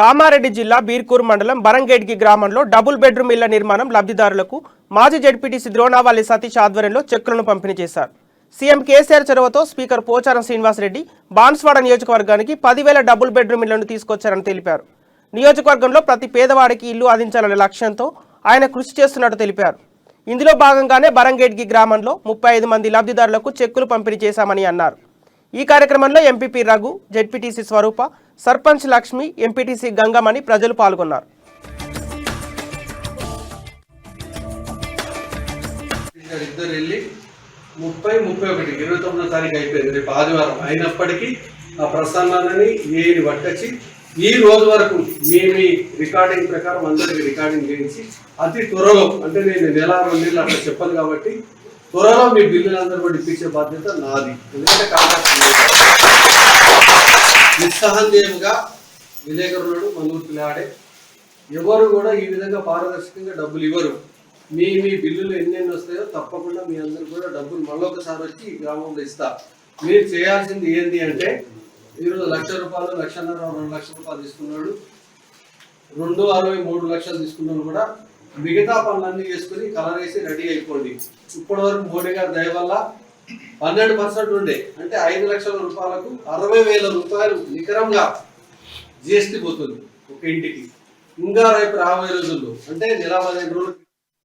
కామారెడ్డి జిల్లా బీర్కూర్ మండలం బరంగేడ్కి గ్రామంలో డబుల్ బెడ్రూమ్ ఇళ్ల నిర్మాణం లబ్ధిదారులకు మాజీ జడ్పీటీసీ ద్రోణావల్లి సతీష్ ఆధ్వర్యంలో చెక్కులను పంపిణీ చేశారు. సీఎం కేసీఆర్ చొరవతో స్పీకర్ పోచారం శ్రీనివాసరెడ్డి బాన్స్వాడ నియోజకవర్గానికి 10,000 డబుల్ బెడ్రూమ్ ఇళ్లను తీసుకొచ్చారని తెలిపారు. నియోజకవర్గంలో ప్రతి పేదవాడికి ఇల్లు అందించాలనే లక్ష్యంతో ఆయన కృషి చేస్తున్నట్టు తెలిపారు. ఇందులో భాగంగానే బరంగేడ్కి గ్రామంలో 35 మంది లబ్ధిదారులకు చెక్కులు పంపిణీ చేశామని అన్నారు. ఈ కార్యక్రమంలో ఎంపీపీ రఘు, జెడ్పీటీసీ స్వరూప, సర్పంచ్ లక్ష్మి, ఎంపీటీసీ గంగమని ప్రజలు పాల్గొన్నారు. ఇద్దరు వెళ్ళి 30-31 29వ తారీఖు అయిపోయింది, రేపు ఆదివారం అయినప్పటికీ ఆ ప్రసన్నాన్ని ఏని పట్టచ్చి ఈ రోజు వరకు మీ రికార్డింగ్ ప్రకారం అందరికి రికార్డింగ్ చేయించి అతి త్వరలో, అంటే నేను నెల 2 నెలలు అట్లా చెప్పాను కాబట్టి త్వరలో మీ బిల్లులందరూ కూడా ఇప్పించే బాధ్యత నాది. ఎందుకంటే నిస్సహందేహంగా విలేకరులు మనూర్పులు ఆడే ఎవరు కూడా ఈ విధంగా పారదర్శకంగా డబ్బులు ఇవ్వరు. మీ బిల్లులు ఎన్నెన్ని వస్తాయో తప్పకుండా మీ అందరూ కూడా డబ్బులు మళ్ళొకసారి వచ్చి ఈ గ్రామంలో ఇస్తా. మీరు చేయాల్సింది ఏంటి అంటే, ఈరోజు 1,00,000 రూపాయలు, 1,50,000, 2 లక్షల రూపాయలు తీసుకున్నాడు, 2,63 లక్షలు తీసుకున్నాడు కూడా మిగతా పనులన్నీ చేసుకుని కలర్ వేసి రెడీ అయిపోండి. ఇప్పటి వరకు మోడీ గారి దయ వల్ల 12% ఉండే, అంటే 5 లక్షల రూపాయలకు 60,000 రూపాయలు నికరంగా జిఎస్టీ పోతుంది ఒక ఇంటికి. ఇంకా రేపు రాబోయే రోజుల్లో, అంటే నెల 15 రోజులు